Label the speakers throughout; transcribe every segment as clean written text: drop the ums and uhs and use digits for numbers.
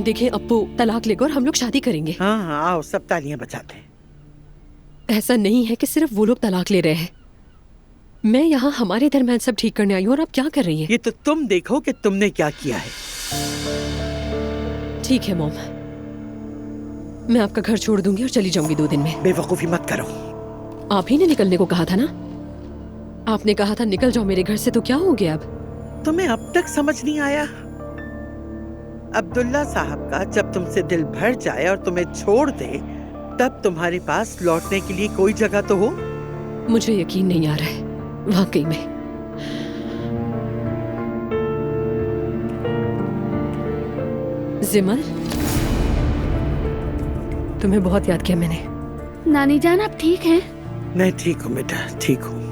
Speaker 1: देखिए अप्पू तलाक लेकर हम लोग शादी करेंगे।
Speaker 2: हाँ हाँ आओ सब तालियां बजाते हैं।
Speaker 1: ऐसा नहीं है कि सिर्फ वो लोग तलाक ले रहे हैं। मैं यहाँ हमारे दरमियान सब ठीक करने आई हूँ और आप क्या कर रही हैं?
Speaker 2: ये तो तुम देखो कि तुमने क्या किया है।
Speaker 1: ठीक है मॉम, मैं आपका घर छोड़ दूंगी और चली जाऊंगी 2 दिन में।
Speaker 2: बेवकूफी मत करो।
Speaker 1: आप ही ने निकलने को कहा था ना। आपने कहा था निकल जाओ मेरे घर से, तो क्या हो गया अब?
Speaker 2: तुम्हें अब तक समझ नहीं आया? अब्दुल्ला साहब का जब तुमसे दिल भर जाए और तुम्हें छोड़ दे, तब तुम्हारे पास लौटने के लिए कोई जगह तो हो।
Speaker 1: मुझे यकीन नहीं आ रहा है वाकई में। जिमल, तुम्हें बहुत याद किया मैंने।
Speaker 3: नानी जान आप ठीक हैं?
Speaker 2: मैं ठीक हूँ बेटा, ठीक हूँ।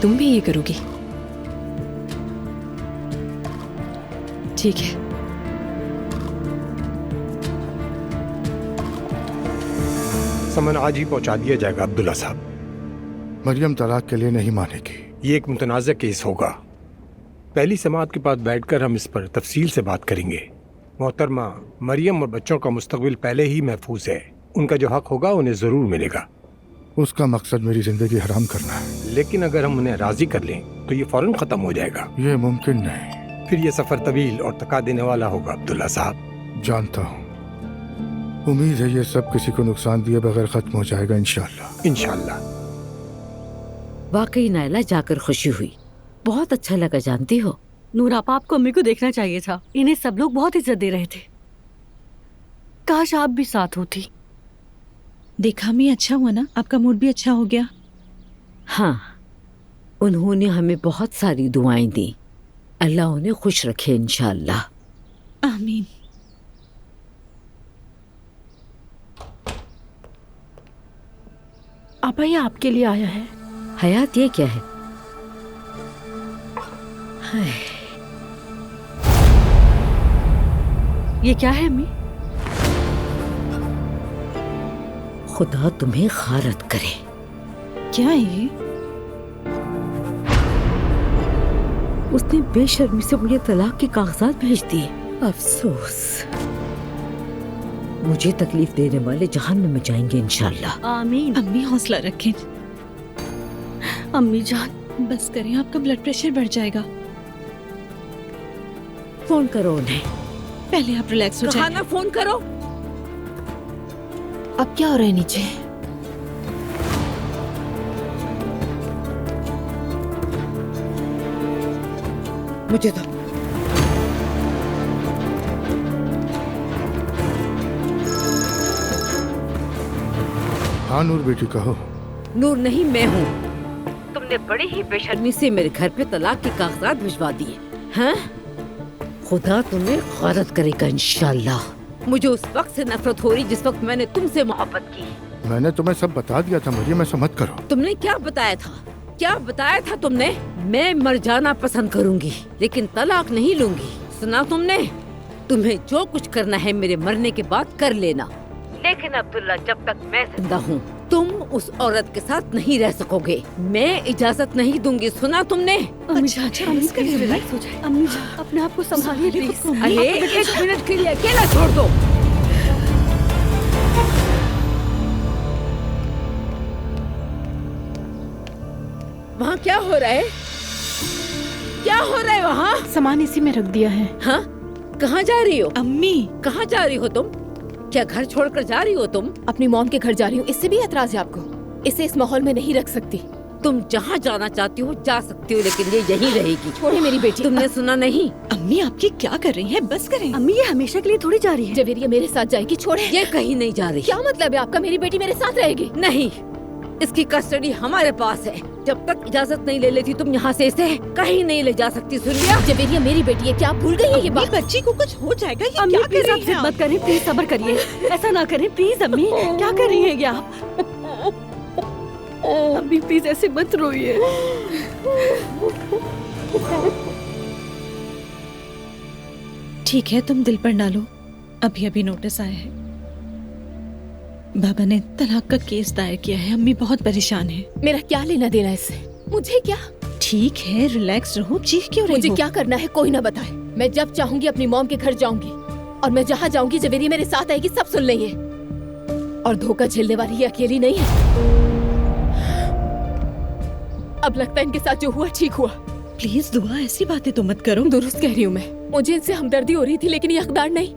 Speaker 1: तुम भी ये करोगी? ठीक है।
Speaker 4: समन आज ही पहुंचा दिया जाएगा अब्दुल्ला साहब।
Speaker 5: मरियम तलाक के लिए नहीं मानेगी।
Speaker 4: ये एक मुतनाज़ा केस होगा। पहली समाअत के बाद बैठकर हम इस पर तफसील से बात करेंगे। मोहतरमा, मरियम और बच्चों का मुस्तकबिल पहले ही महफूज है। उनका जो हक होगा उन्हें ज़रूर मिलेगा।
Speaker 5: उसका मकसद मेरी जिंदगी हराम करना है।
Speaker 4: लेकिन अगर हम उन्हें राज़ी कर लें तो ये फौरन ख़त्म हो जाएगा।
Speaker 5: ये मुमकिन नहीं।
Speaker 4: फिर ये सफ़र तवील और थका देने वाला होगा अब्दुल्ला साहब।
Speaker 5: जानता हूँ। उम्मीद है ये सब किसी को नुकसान दिए बगैर खत्म हो जाएगा इंशाअल्लाह।
Speaker 4: इंशाअल्लाह।
Speaker 6: वाकई नायला जाकर खुशी हुई, बहुत अच्छा लगा। जानती हो
Speaker 3: नूर आपको अम्मी को देखना चाहिए था। इन्हें सब लोग बहुत इज्जत दे रहे थे। काश आप भी साथ होती।
Speaker 7: देखा अम्मी, अच्छा हुआ ना, आपका मूड भी अच्छा हो गया।
Speaker 6: हाँ, उन्होंने हमें बहुत सारी दुआएं दी। अल्लाह उन्हें खुश रखे इंशाअल्लाह।
Speaker 7: आमीन।
Speaker 3: आपा ये आपके लिए आया है।
Speaker 6: हयात, ये क्या है?
Speaker 3: ये क्या है अम्मी?
Speaker 6: खुदा तुम्हें खारत करे।
Speaker 7: क्या है ये?
Speaker 6: उसने बेशर्मी से मुझे तलाक के कागजात भेज दिए। अफसोस, मुझे तकलीफ देने वाले जहन्नम में जाएंगे इंशाअल्लाह।
Speaker 3: आमीन।
Speaker 7: अम्मी हौसला रखें।
Speaker 3: अम्मी जान
Speaker 7: बस करें, आपका ब्लड प्रेशर बढ़ जाएगा।
Speaker 6: फोन करो उन्हें।
Speaker 7: पहले आप रिलैक्स हो जाएं।
Speaker 6: ना फोन करो।
Speaker 7: अब क्या हो रहा है नीचे?
Speaker 6: मुझे तो
Speaker 5: हाँ नूर बेटी कहो।
Speaker 6: नूर नहीं, मैं हूँ। तुमने बड़ी ही बेशर्मी से मेरे घर पे तलाक के कागजात भिजवा दिए हैं। खुदा तुम्हें खारत करेगा इंशाअल्लाह। मुझे उस वक्त से नफरत हो रही जिस वक्त मैंने तुमसे मोहब्बत की।
Speaker 5: मैंने तुम्हें सब बता दिया था मरियम, ऐसा मत करो।
Speaker 6: तुमने क्या बताया था? क्या बताया था तुमने? मैं मर जाना पसंद करूंगी लेकिन तलाक नहीं लूंगी। सुना तुमने? तुम्हें जो कुछ करना है मेरे मरने के बाद कर लेना, लेकिन अब्दुल्ला जब तक मैं जिंदा हूँ तुम उस औरत के साथ नहीं रह सकोगे। मैं इजाजत नहीं दूंगी। सुना तुमने?
Speaker 3: अम्मी जान रिलैक्स हो जाए। अम्मी जान अपने आप को संभालिए प्लीज।
Speaker 6: अरे 1 मिनट के लिए अकेला छोड़ दो। वहाँ क्या हो रहा है? क्या हो रहा है वहाँ?
Speaker 7: सामान इसी में रख दिया है।
Speaker 6: हाँ, कहाँ जा रही हो?
Speaker 7: अम्मी,
Speaker 6: कहाँ जा रही हो तुम? क्या घर छोड़कर जा रही हो तुम?
Speaker 1: अपनी मॉम के घर जा रही हूँ। इससे भी एतराज है आपको? इसे इस माहौल में नहीं रख सकती।
Speaker 6: तुम जहाँ जाना चाहती हो जा सकती हो, लेकिन ये यहीं रहेगी।
Speaker 1: छोड़े मेरी बेटी।
Speaker 6: तुमने सुना नहीं?
Speaker 7: अम्मी आप ये क्या कर रही हैं? बस करें।
Speaker 3: अम्मी ये हमेशा के लिए थोड़ी जा रही है।
Speaker 1: जवेरिया मेरे साथ जाएगी। छोड़े।
Speaker 6: ये कहीं नहीं जा रही।
Speaker 1: क्या मतलब है आपका? मेरी बेटी मेरे साथ रहेगी।
Speaker 6: नहीं, इसकी कस्टडी हमारे पास है। जब तक इजाजत नहीं ले लेती तुम यहाँ से इसे कहीं नहीं ले जा सकती। सुन लिया?
Speaker 1: जवेरिया मेरी बेटी है, क्या आप भूल गई है ये बात?
Speaker 7: बच्ची को कुछ हो जाएगा। ये
Speaker 3: अम्मी
Speaker 7: क्या
Speaker 3: प्लीज
Speaker 7: कर
Speaker 3: आप
Speaker 7: रही
Speaker 3: जिद
Speaker 7: हैं?
Speaker 3: मत करें, प्लीज सब्र करिए। ऐसा ना करें प्लीज। अम्मी क्या कर रही हैं ये आप? अम्मी प्लीज ऐसे मत रोइए।
Speaker 7: ठीक है, तुम दिल पर ना लो। अभी अभी नोटिस आया है, बाबा ने तलाक का केस दायर किया है। अम्मी बहुत परेशान है।
Speaker 1: मेरा क्या लेना देना इससे? मुझे क्या?
Speaker 7: ठीक है, रिलैक्स रहो, चीख क्यों रही
Speaker 8: मुझे
Speaker 7: हो?
Speaker 8: क्या करना है कोई ना बताए। मैं जब चाहूंगी अपनी मॉम के घर जाऊंगी और मैं जहाँ जाऊंगी जवेरी मेरे साथ आएगी, सब सुन लेंगे। और धोखा झेलने वाली ये अकेली नहीं है। अब लगता है इनके साथ जो हुआ ठीक हुआ।
Speaker 7: प्लीज दुआ, ऐसी बातें तो मत करो।
Speaker 8: दुरुस्त कह रही हूँ मैं। मुझे इनसे हमदर्दी हो रही थी लेकिन ये हकदार नहीं।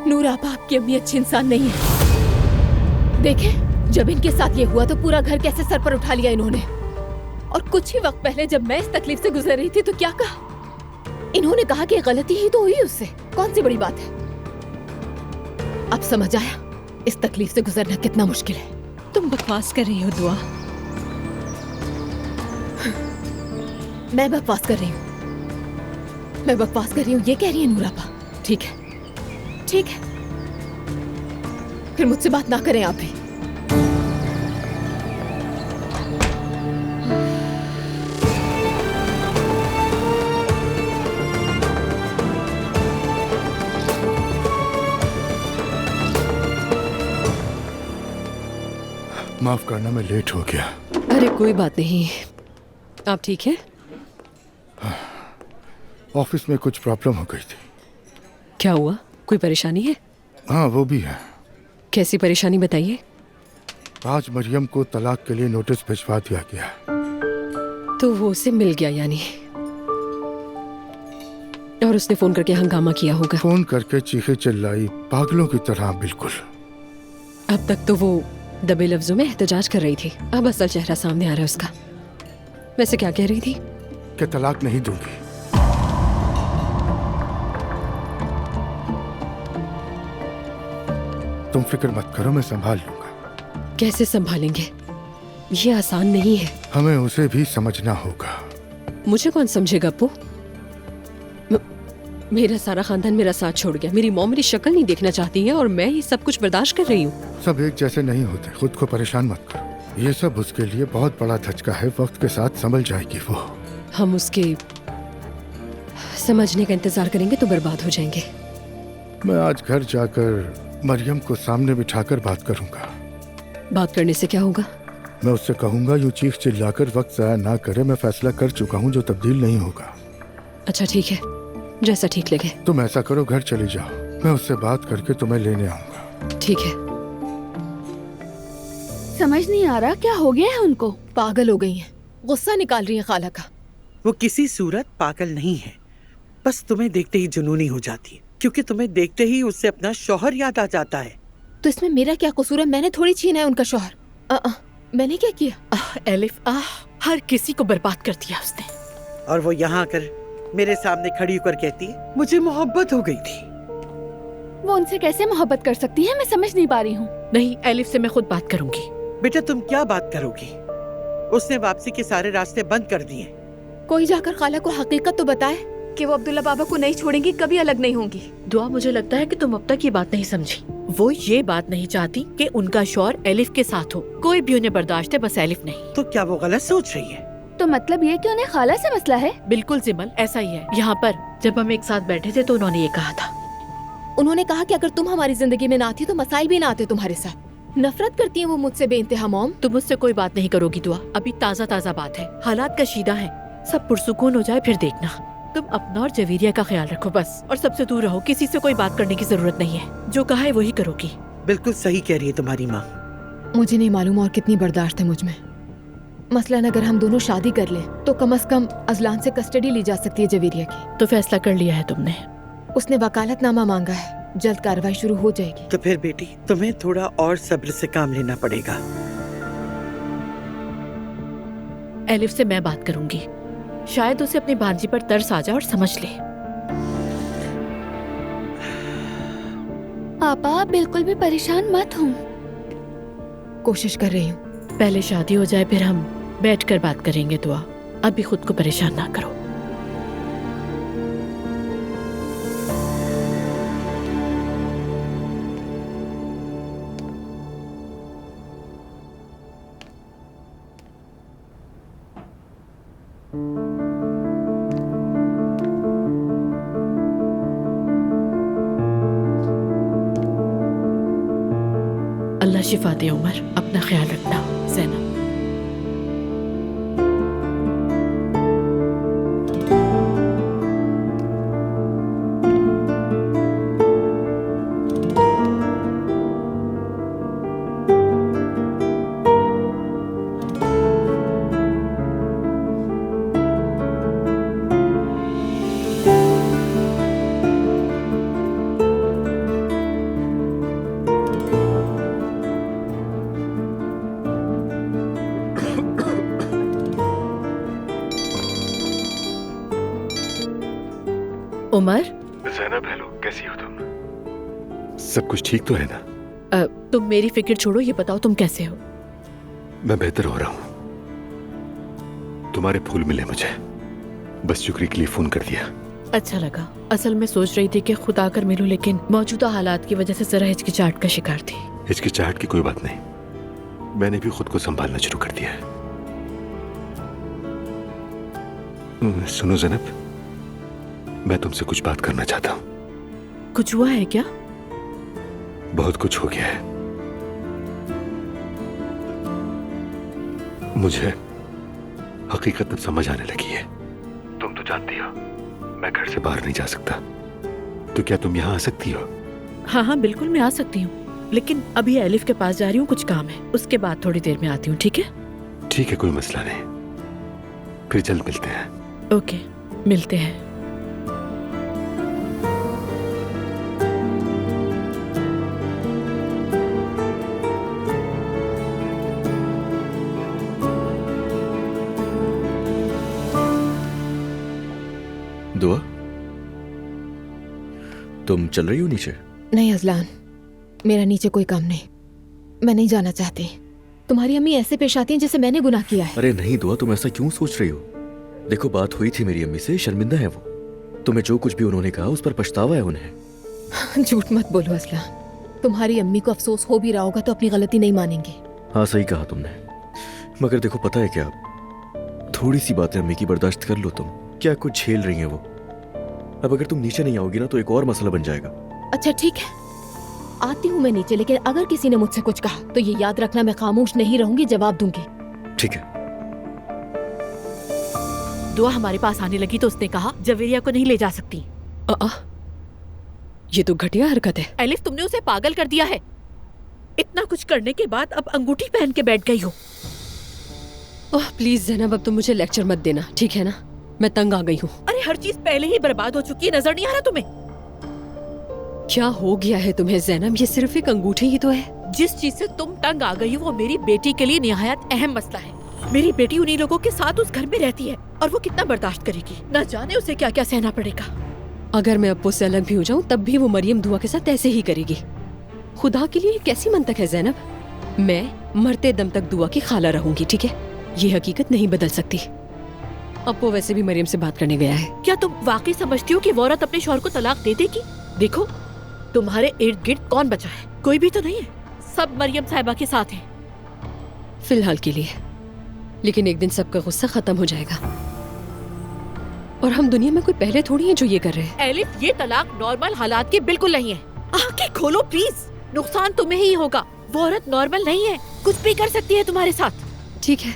Speaker 8: नूर आपा आपकी अम्मी अच्छी इंसान नहीं है। देखे, जब इनके साथ ये हुआ तो पूरा घर कैसे सर पर उठा लिया इन्होंने। और कुछ ही वक्त पहले जब मैं इस तकलीफ से गुजर रही थी तो क्या कहा? इन्होंने कहा कि गलती ही तो हुई उससे, कौन सी बड़ी बात है। अब समझ आया इस तकलीफ से गुजरना कितना मुश्किल है।
Speaker 7: तुम बकवास कर रही हो दुआ।
Speaker 8: मैं बकवास कर रही हूँ, मैं बकवास कर रही हूँ, ये कह रही है नूर आपा। ठीक है, ठीक है, फिर मुझसे बात ना करें आप भी।
Speaker 5: माफ करना, मैं लेट हो गया।
Speaker 1: अरे कोई बात नहीं, आप ठीक हैं?
Speaker 5: ऑफिस में कुछ प्रॉब्लम हो गई थी।
Speaker 1: क्या हुआ, कोई परेशानी है?
Speaker 5: हाँ, वो भी है।
Speaker 1: कैसी परेशानी बताइए।
Speaker 5: आज मरियम को तलाक के लिए नोटिस भिजवा दिया गया।
Speaker 1: तो वो उसे मिल गया यानी, और उसने फोन करके हंगामा किया होगा।
Speaker 5: फोन करके चीखे चिल्लाई, पागलों की तरह बिल्कुल।
Speaker 1: अब तक तो वो दबे लफ्जों में एहतजाज कर रही थी, अब असल चेहरा सामने आ रहा है उसका। वैसे क्या कह रही थी?
Speaker 5: कि तलाक नहीं दूंगी। तुम फिक्र मत करो, मैं संभाल लूंगा।
Speaker 1: कैसे संभालेंगे? ये आसान नहीं है।
Speaker 5: हमें उसे भी समझना होगा।
Speaker 1: मुझे कौन समझेगा अप्पू? मेरा सारा खानदान मेरा साथ छोड़ गया, मेरी मॉम मेरी शक्ल नहीं देखना चाहती है और मैं ये सब कुछ बर्दाश्त कर रही हूँ।
Speaker 5: सब एक जैसे नहीं होते, खुद को परेशान मत करो। ये सब उसके लिए बहुत बड़ा धचका है, वक्त के साथ संभल जाएगी वो।
Speaker 1: हम उसके समझने का इंतजार करेंगे तो बर्बाद हो जाएंगे।
Speaker 5: मैं आज घर जाकर मरियम को सामने बिठाकर बात करूंगा।
Speaker 1: बात करने से क्या होगा?
Speaker 5: मैं उससे कहूंगा यूं चीख चिल्लाकर वक्त जाया ना करे, मैं फैसला कर चुका हूँ जो तब्दील नहीं होगा।
Speaker 1: अच्छा ठीक है, जैसा ठीक लगे।
Speaker 5: तुम ऐसा करो, घर चली जाओ, मैं उससे बात करके तुम्हें लेने आऊंगा।
Speaker 1: ठीक है।
Speaker 8: समझ नहीं आ रहा क्या हो गया है उनको। पागल हो गई हैं, गुस्सा निकाल रही हैं खाला का।
Speaker 2: वो किसी सूरत पागल नहीं है, बस तुम्हें देखते ही जुनूनी हो जाती है, क्योंकि तुम्हें देखते ही उससे अपना शौहर याद आ जाता है।
Speaker 8: तो इसमें मेरा क्या कसूर है? मैंने थोड़ी छीना है उनका शौहर। मैंने क्या किया?
Speaker 3: एलिफ, हर किसी को बर्बाद कर दिया उसने।
Speaker 2: और वो यहाँ आकर मेरे सामने खड़ी होकर कहती है मुझे मोहब्बत हो गई थी।
Speaker 8: वो उनसे कैसे मोहब्बत कर सकती है? मैं समझ नहीं पा रही हूँ।
Speaker 3: नहीं, एलिफ से मैं खुद बात करूंगी।
Speaker 2: बेटा तुम क्या बात करोगी? उसने वापसी के सारे रास्ते बंद कर दिए।
Speaker 8: कोई जाकर खाला को हकीकत तो बताए कि वो अब्दुल्ला बाबा को नहीं छोड़ेंगी, कभी अलग नहीं होंगी।
Speaker 3: दुआ, मुझे लगता है कि तुम अब तक ये बात नहीं समझी। वो ये बात नहीं चाहती कि उनका शौहर एलिफ के साथ हो। कोई भी उन्हें बर्दाश्त है, बस एलिफ नहीं।
Speaker 2: तो क्या वो गलत सोच रही है?
Speaker 8: तो मतलब ये कि उन्हें खाला से मसला है?
Speaker 3: बिल्कुल जिमल, ऐसा ही है। यहाँ पर जब हम एक साथ बैठे थे तो उन्होंने ये कहा था।
Speaker 8: उन्होंने कहा कि अगर तुम हमारी जिंदगी में ना आती तो मसाइल भी ना आते तुम्हारे साथ। नफरत करती है वो मुझसे बेइंतहा मॉम।
Speaker 3: तुम मुझसे कोई बात नहीं करोगी दुआ, अभी ताज़ा ताज़ा बात है, हालात कशीदा है, सब पुरसुकून हो जाए फिर देखना। तुम अपना और जवेरिया का ख्याल रखो बस, और सबसे दूर रहो, किसी से कोई बात करने की जरूरत नहीं है। जो कहा है वही करोगी।
Speaker 2: बिल्कुल सही कह रही है तुम्हारी माँ।
Speaker 8: मुझे नहीं मालूम और कितनी बर्दाश्त है मुझ में। मसलन अगर हम दोनों शादी कर लें तो कम से कम अजलान से कस्टडी ली जा सकती है जवेरिया की।
Speaker 3: तो फैसला कर लिया है तुमने?
Speaker 8: उसने वकालतनामा मांगा है, जल्द कार्रवाई शुरू हो जाएगी।
Speaker 2: तो फिर बेटी तुम्हें थोड़ा और सब्र से काम लेना पड़ेगा।
Speaker 3: एलिफ से मैं बात करूंगी, शायद उसे अपनी भांजी पर तरस आ जाए और समझ ले।
Speaker 8: पापा आप बिल्कुल भी परेशान मत हो। कोशिश कर रही हूँ।
Speaker 3: पहले शादी हो जाए फिर हम बैठकर बात करेंगे दुआ, अभी खुद को परेशान ना करो। अल्लाह शिफा दे उमर, अपना ख्याल रखना। ज़ैनब। उमर,
Speaker 5: जैनब हेलो, कैसी हो तुम? सब कुछ ठीक तो है ना?
Speaker 3: तुम मेरी फिक्र छोड़ो, ये बताओ तुम कैसे हो?
Speaker 5: मैं बेहतर हो रहा हूँ। तुम्हारे फूल मिले मुझे, बस शुक्र के लिए फोन कर दिया।
Speaker 3: अच्छा लगा। असल में सोच रही थी कि खुद आकर मिलूं, लेकिन मौजूदा हालात की वजह से जरा हिचकिचाहट का शिकार थी।
Speaker 5: हिचकिचाहट की कोई बात नहीं, मैंने भी खुद को संभालना शुरू कर दिया है। सुनो जैनब, मैं तुमसे कुछ बात करना चाहता हूँ।
Speaker 3: कुछ हुआ है क्या?
Speaker 5: बहुत कुछ हो गया है। मुझे हकीकत अब समझ आने लगी है। तुम तो जानती हो मैं घर से बाहर नहीं जा सकता, तो क्या तुम यहाँ आ सकती हो?
Speaker 3: हाँ हाँ बिल्कुल, मैं आ सकती हूँ, लेकिन अभी एलिफ के पास जा रही हूँ, कुछ काम है, उसके बाद थोड़ी देर में आती हूँ। ठीक है?
Speaker 5: ठीक है, कोई मसला नहीं, फिर जल्द मिलते हैं।
Speaker 3: ओके, मिलते हैं।
Speaker 9: दुआ, तुम चल रही हो नीचे?
Speaker 8: नहीं अजलान, मेरा नीचे कोई काम नहीं, मैं नहीं जाना चाहती। तुम्हारी अम्मी ऐसे पेश आती हैं जैसे मैंने गुनाह किया है।
Speaker 9: अरे नहीं दुआ, तुम ऐसा क्यों सोच रही हो? देखो, बात हुई थी मेरी अम्मी से, शर्मिंदा है वो। तुम्हें जो कुछ भी उन्होंने कहा उस पर पछतावा है उन्हें।
Speaker 8: झूठ मत बोलो अजलान, तुम्हारी अम्मी को अफसोस हो भी रहा होगा तो अपनी गलती नहीं मानेंगे।
Speaker 9: हाँ सही कहा तुमने, मगर देखो पता है क्या, थोड़ी सी बातें अम्मी की बर्दाश्त कर लो तुम। क्या कुछ झेल रही हैं वो। अब अगर तुम नीचे नहीं आओगी ना तो एक और मसला बन जाएगा।
Speaker 8: अच्छा ठीक है, आती हूँ मैं नीचे, लेकिन अगर किसी ने मुझसे कुछ कहा तो ये याद रखना मैं खामोश नहीं रहूंगी, जवाब दूंगी।
Speaker 9: ठीक है।
Speaker 3: दुआ हमारे पास आने लगी तो उसने कहा जवेरिया को नहीं ले जा सकती।
Speaker 1: ये तो घटिया हरकत है।
Speaker 3: एलिफ, तुमने उसे पागल कर दिया है। इतना कुछ करने के बाद अब अंगूठी पहन के बैठ गई हो।
Speaker 1: ओह प्लीज जैनब, अब तुम मुझे लेक्चर मत देना, ठीक है ना? मैं तंग आ गई हूँ।
Speaker 3: अरे हर चीज पहले ही बर्बाद हो चुकी है, नजर नहीं आ रहा तुम्हें?
Speaker 1: क्या हो गया है तुम्हें जैनब? ये सिर्फ एक अंगूठी ही तो है।
Speaker 3: जिस चीज से तुम तंग आ गई हो वो मेरी बेटी के लिए निहायत अहम मसला है। मेरी बेटी उन्हीं लोगों के साथ उस घर में रहती है और वो कितना बर्दाश्त करेगी, न जाने उसे क्या क्या सहना पड़ेगा।
Speaker 1: अगर मैं अप्पू से अलग भी हो जाऊं तब भी वो मरियम दुआ के साथ ऐसे ही करेगी। खुदा के लिए कैसी मंतक है जैनब? मैं मरते दम तक दुआ की खाला रहूंगी, ठीक है? ये हकीकत नहीं बदल सकती। अप्पू वैसे भी मरियम से बात करने गया है।
Speaker 3: क्या तुम वाकई समझती हो कि वो औरत अपने शौहर को तलाक दे देगी? देखो, तुम्हारे इर्द गिर्द कौन बचा है? कोई भी तो नहीं है, सब मरियम साहिबा के साथ हैं।
Speaker 1: फिलहाल के लिए, लेकिन एक दिन सबका गुस्सा खत्म हो जाएगा। और हम दुनिया में कोई पहले थोड़ी हैं जो ये कर रहे हैं।
Speaker 3: एलिफ, ये तलाक नॉर्मल हालात की बिल्कुल नहीं है। आंखें खोलो प्लीज, नुकसान तुम्हें ही होगा। वो औरत नॉर्मल नहीं है, कुछ भी कर सकती है तुम्हारे साथ।
Speaker 1: ठीक है,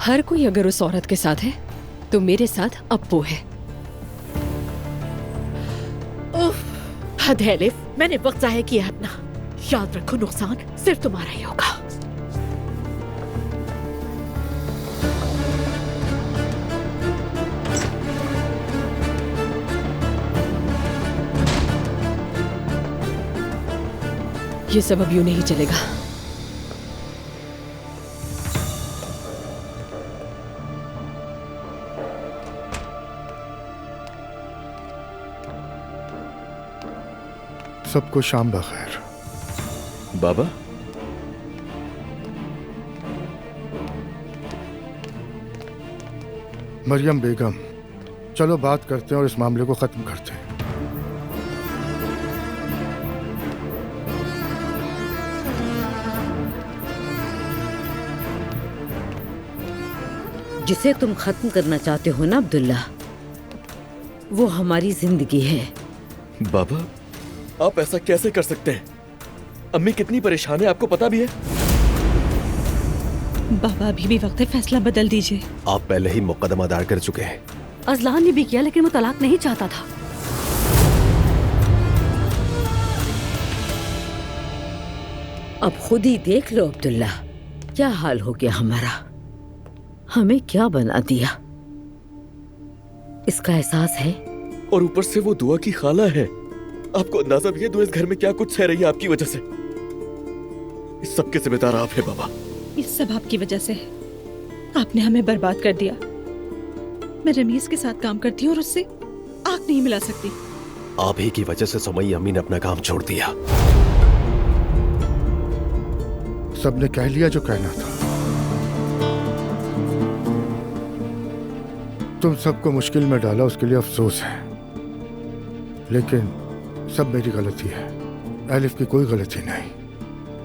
Speaker 1: हर कोई अगर उस औरत के साथ है तो मेरे साथ अप्पू है।
Speaker 3: हद है एलिफ, मैंने वक्त जाया किया अपना। याद रखो, नुकसान सिर्फ तुम्हारा ही होगा।
Speaker 1: ये सब अब यूं नहीं चलेगा।
Speaker 5: सबको शाम बखैर।
Speaker 9: बाबा,
Speaker 5: मरियम बेगम, चलो बात करते हैं और इस मामले को खत्म करते हैं।
Speaker 6: जिसे तुम खत्म करना चाहते हो ना अब्दुल्ला, वो हमारी जिंदगी है।
Speaker 9: बाबा आप ऐसा कैसे कर सकते हैं? अम्मी कितनी परेशान है, आपको पता भी है।
Speaker 7: बाबा अभी भी वक्त है, फैसला बदल दीजिए।
Speaker 10: आप पहले ही मुकदमा दायर कर चुके हैं।
Speaker 6: अजलान ने भी किया, लेकिन वो तलाक नहीं चाहता था। अब खुद ही देख लो अब्दुल्ला, क्या हाल हो गया हमारा। हमें क्या बना दिया, इसका एहसास है?
Speaker 9: और ऊपर से वो दुआ की खाला है। आपको अंदाजा भी है दुआ इस घर में क्या कुछ सह रही है आपकी वजह से। इस सब के जिम्मेदार आप हैं बाबा।
Speaker 7: इस सब आपकी वजह से है, आपने हमें बर्बाद कर दिया। मैं रमीज के साथ काम करती हूँ और उससे आंख नहीं मिला सकती।
Speaker 10: आप ही की वजह से सुमई अम्मी ने अपना काम छोड़ दिया।
Speaker 11: सबने कह लिया जो कहना था। तुम सबको मुश्किल में डाला, उसके लिए अफसोस है, लेकिन सब मेरी गलती है। एलिफ की कोई गलती नहीं,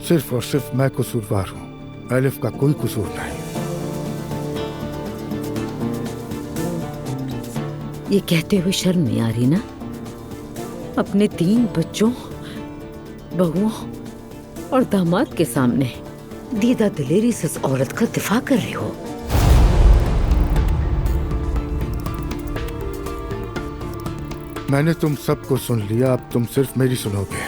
Speaker 11: सिर्फ और सिर्फ मैं कसूरवार हूं। एलिफ का कोई कसूर नहीं।
Speaker 6: ये कहते हुए शर्म नहीं आ रही ना? अपने 3 बच्चों, बहुओं और दामाद के सामने दीदा दिलेरी से इस औरत का दिफा कर रही हो।
Speaker 11: मैंने तुम सबको सुन लिया, अब तुम सिर्फ मेरी सुनोगे।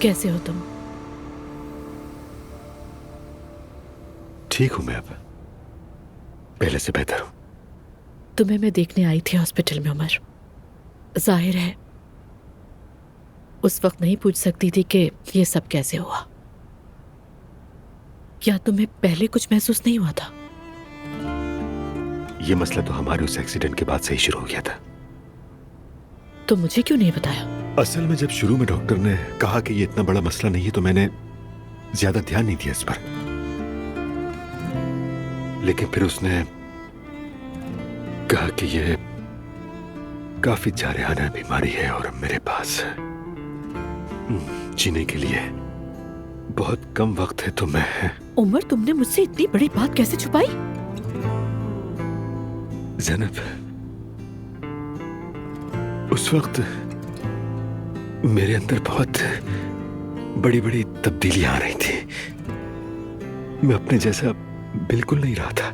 Speaker 3: कैसे हो तुम?
Speaker 5: ठीक हूं मैं, अब पहले से बेहतर हूं।
Speaker 3: तुम्हें मैं देखने आई थी हॉस्पिटल में उमर। जाहिर है उस वक्त नहीं पूछ सकती थी कि ये सब कैसे हुआ। क्या तुम्हें पहले कुछ महसूस नहीं हुआ था?
Speaker 5: ये मसला तो हमारे उस एक्सीडेंट के बाद से ही शुरू हो गया था।
Speaker 3: तो मुझे क्यों नहीं बताया?
Speaker 5: असल में जब शुरू में डॉक्टर ने कहा कि ये इतना बड़ा मसला नहीं है तो मैंने ज्यादा ध्यान नहीं दिया इस पर, लेकिन फिर उसने कहा कि ये काफी जारहाना बीमारी है और मेरे पास जीने के लिए बहुत कम वक्त है। तो मैं
Speaker 3: उमर, तुमने मुझसे इतनी बड़ी बात कैसे छुपाई?
Speaker 5: ज़ैनब, उस वक्त मेरे अंदर बहुत बड़ी बड़ी तब्दीलियां आ रही थी। मैं अपने जैसा बिल्कुल नहीं रहा था।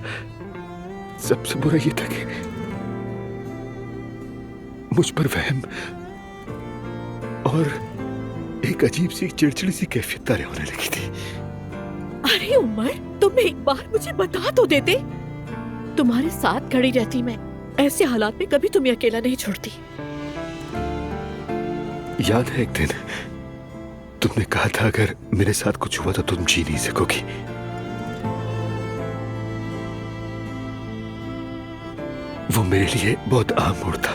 Speaker 5: सबसे बुरा ये था कि मुझ पर वहम और एक अजीब सी चिड़चिड़ी सी कैफियत तारे होने लगी थी।
Speaker 3: अरे उमर, तुम एक बार मुझे बता तो देते। तुम्हारे साथ खड़ी रहती मैं। ऐसे हालात में कभी तुम्हें अकेला नहीं छोड़ती।
Speaker 5: याद है एक दिन तुमने कहा था अगर मेरे साथ कुछ हुआ तो तुम जी नहीं सकोगी। वो मेरे लिए बहुत अहम मोड़ था।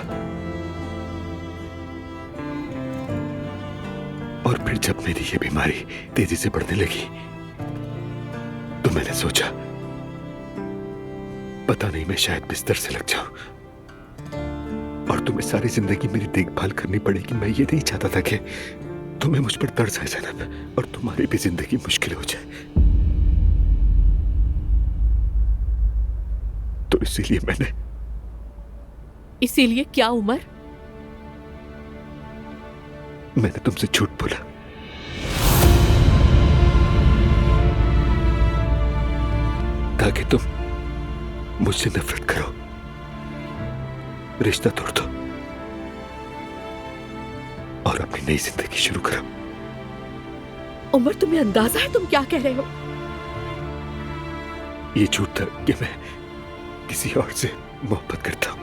Speaker 5: और फिर जब मेरी ये बीमारी तेजी से बढ़ने लगी तो मैंने सोचा पता नहीं मैं शायद बिस्तर से लग जाऊं और तुम्हें सारी जिंदगी मेरी देखभाल करनी पड़ेगी। मैं ये नहीं चाहता था कि तुम्हें मुझ पर तरस आए ज़ैनब और तुम्हारी भी जिंदगी मुश्किल हो जाए। तो
Speaker 3: इसीलिए क्या उमर?
Speaker 5: मैंने तुमसे झूठ बोला। ताकि तुम मुझसे नफरत करो, रिश्ता तोड़ दो और अपनी नई जिंदगी शुरू करो।
Speaker 3: उमर, तुम्हें अंदाजा है तुम क्या कह रहे हो?
Speaker 5: ये झूठ था कि मैं किसी और से मोहब्बत करता हूं।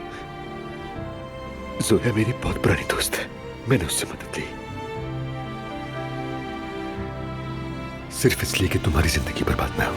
Speaker 5: जोया मेरी बहुत पुरानी दोस्त है, मैंने उससे मदद ली सिर्फ इसलिए कि तुम्हारी जिंदगी बर्बाद ना हो।